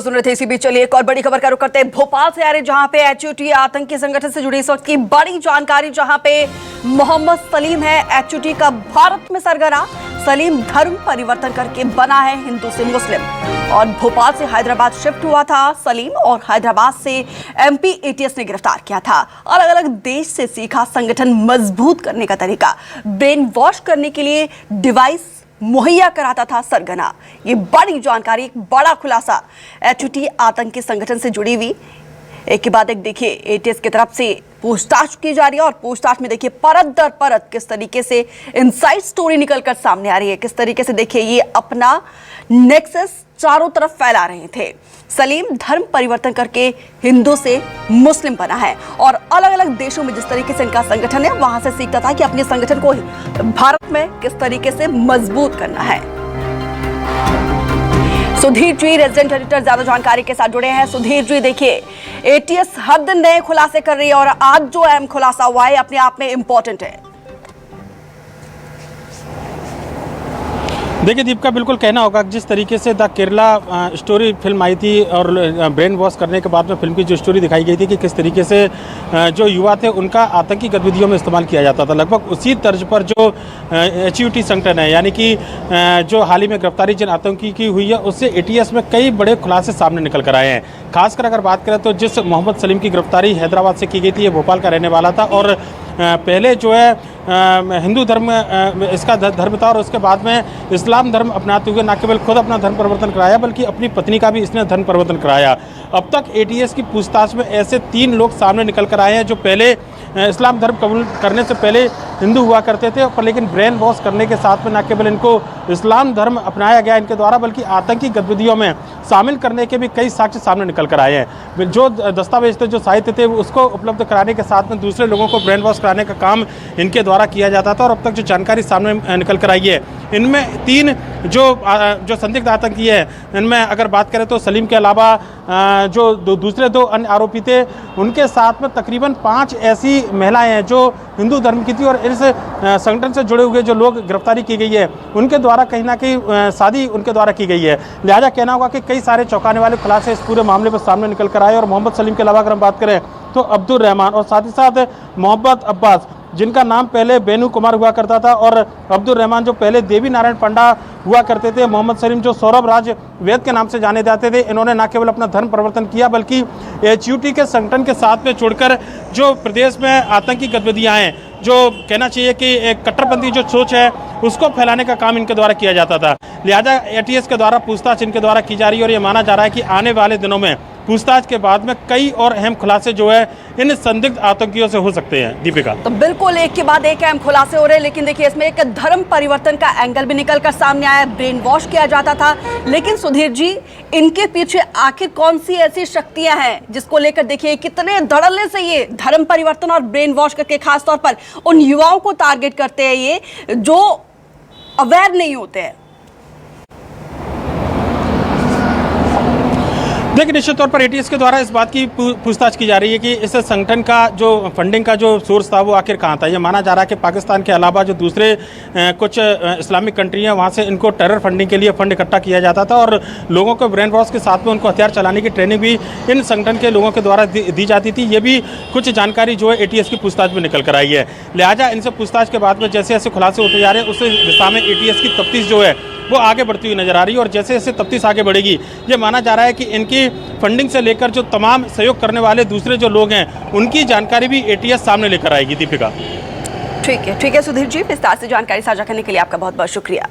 सुन रहे थे। इसी बीच चलिए एक और बड़ी खबर का रुख करते हैं भोपाल से आ रही, जहां पे एचयूटी आतंकी संगठन से जुड़ी इस वक्त की बड़ी जानकारी, जहां पे मोहम्मद सलीम है एचयूटी का भारत में सरगना। सलीम धर्म परिवर्तन करके बना है हिंदू से मुस्लिम और भोपाल से हैदराबाद शिफ्ट हुआ था सलीम और हैदराबाद से एमपी एटीएस ने गिरफ्तार किया था। अलग अलग देश से सीखा संगठन मजबूत करने का तरीका, ब्रेन वॉश करने के लिए डिवाइस मुहैया कराता था सरगना। ये बड़ी जानकारी, एक बड़ा खुलासा एचयूटी आतंकी संगठन से जुड़ी हुई। एक के बाद एक देखिए एटीएस की तरफ से पूछताछ की जा रही है और पूछताछ में देखिए परत दर परत किस तरीके से इनसाइड स्टोरी निकलकर सामने आ रही है, किस तरीके से देखिए ये अपना नेक्सस चारों तरफ फैला रहे थे। सलीम धर्म परिवर्तन करके हिंदू से मुस्लिम बना है और अलग अलग देशों में जिस तरीके से इनका संगठन है वहां से सीखता था कि अपने संगठन को भारत में किस तरीके से मजबूत करना है। सुधीर जी रेजिडेंट एडिटर ज्यादा जानकारी के साथ जुड़े हैं। सुधीर जी देखिए एटीएस हर दिन नए खुलासे कर रही है और आज जो अहम खुलासा हुआ है अपने आप में इंपॉर्टेंट है। देखिए दीपिका, बिल्कुल कहना होगा जिस तरीके से द केरला स्टोरी फिल्म आई थी और ब्रेन वॉश करने के बाद में फिल्म की जो स्टोरी दिखाई गई थी कि किस तरीके से जो युवा थे उनका आतंकी गतिविधियों में इस्तेमाल किया जाता था, लगभग उसी तर्ज पर जो एचयूटी संगठन है यानी कि जो हाल ही में गिरफ्तारी जिन आतंकी की हुई है उससे एटीएस में कई बड़े खुलासे सामने निकल कर आए हैं। खासकर अगर बात करें तो जिस मोहम्मद सलीम की गिरफ्तारी हैदराबाद से की गई थी, ये भोपाल का रहने वाला था और पहले जो है हिंदू धर्म इसका धर्म था और उसके बाद में इस्लाम धर्म अपनाते हुए न केवल खुद अपना धर्म परिवर्तन कराया बल्कि अपनी पत्नी का भी इसने धर्म परिवर्तन कराया। अब तक एटीएस की पूछताछ में ऐसे 3 लोग सामने निकल कर आए हैं जो पहले इस्लाम धर्म कबूल करने से पहले हिंदू हुआ करते थे, पर लेकिन ब्रेन वॉश करने के साथ में न केवल इनको इस्लाम धर्म अपनाया गया इनके द्वारा बल्कि आतंकी गतिविधियों में शामिल करने के भी कई साक्ष्य सामने निकल कर आए हैं। जो दस्तावेज थे, जो साहित्य थे, उसको उपलब्ध कराने के साथ में दूसरे लोगों को ब्रेन वॉश कराने का काम इनके द्वारा किया जाता था और अब तक जो जानकारी सामने निकल कर आई है इनमें 3 जो संदिग्ध आतंकी है, इनमें अगर बात करें तो सलीम के अलावा जो दूसरे 2 अन्य आरोपी थे उनके साथ में तकरीबन 5 ऐसी महिलाएं हैं जो हिंदू धर्म की थी और इस संगठन से जुड़े हुए जो लोग गिरफ्तारी की गई है उनके द्वारा कहीं ना कहीं शादी उनके द्वारा की गई है। लिहाजा कहना होगा कि कई सारे चौंकाने वाले खुलासे इस पूरे मामले पर सामने निकल कर आए और मोहम्मद सलीम के अलावा अगर हम बात करें तो अब्दुल रहमान और साथ ही साथ मोहम्मद अब्बास, जिनका नाम पहले बेनू कुमार हुआ करता था, और अब्दुल रहमान जो पहले देवी नारायण पंडा हुआ करते थे, मोहम्मद सलीम जो सौरभ राज वैद के नाम से जाने जाते थे। इन्होंने न केवल अपना धर्म परिवर्तन किया बल्कि एचयूटी के संगठन के साथ में छोड़कर जो प्रदेश में आतंकी गतिविधियां हैं, जो कहना चाहिए कि एक कट्टरपंथी जो सोच है उसको फैलाने का काम इनके द्वारा किया जाता था। लिहाजा एटीएस के द्वारा पूछताछ इनके द्वारा की जा रही है और ये माना जा रहा है कि आने वाले दिनों में पूछताछ के बाद में कई और अहम खुलासे जो है इन संदिग्ध आतंकियों से हो सकते हैं। दीपिका, तो बिल्कुल एक के बाद एक अहम खुलासे हो रहे हैं, लेकिन देखिए इसमें एक धर्म परिवर्तन का एंगल भी निकल कर सामने आया। ब्रेन वॉश किया जाता था, लेकिन सुधीर जी इनके पीछे आखिर कौन सी ऐसी शक्तियां हैं जिसको लेकर देखिए कितने धड़ल्ले से ये धर्म परिवर्तन और ब्रेन वॉश करके खासतौर पर उन युवाओं को टारगेट करते हैं ये जो अवेयर नहीं होते हैं। देखिए निश्चित तौर पर एटीएस के द्वारा इस बात की पूछताछ की जा रही है कि इस संगठन का जो फंडिंग का जो सोर्स था वो आखिर कहाँ था। ये माना जा रहा है कि पाकिस्तान के अलावा जो दूसरे कुछ इस्लामिक कंट्री हैं वहाँ से इनको टेरर फंडिंग के लिए फंड इकट्ठा किया जाता था और लोगों को ब्रेन वॉश के साथ में उनको हथियार चलाने की ट्रेनिंग भी इन संगठन के लोगों के द्वारा दी जाती थी। ये भी कुछ जानकारी जो है एटीएस की पूछताछ में निकल कर आई है। लिहाजा इनसे पूछताछ के बाद में जैसे जैसे खुलासे होते जा रहे हैं उस दिशा में एटीएस की तफ्तीश जो है वो आगे बढ़ती हुई नजर आ रही है और जैसे जैसे तफ्तीश आगे बढ़ेगी ये माना जा रहा है कि इनकी फंडिंग से लेकर जो तमाम सहयोग करने वाले दूसरे जो लोग हैं उनकी जानकारी भी एटीएस सामने लेकर आएगी। दीपिका, ठीक है सुधीर जी, विस्तार से जानकारी साझा करने के लिए आपका बहुत बहुत शुक्रिया।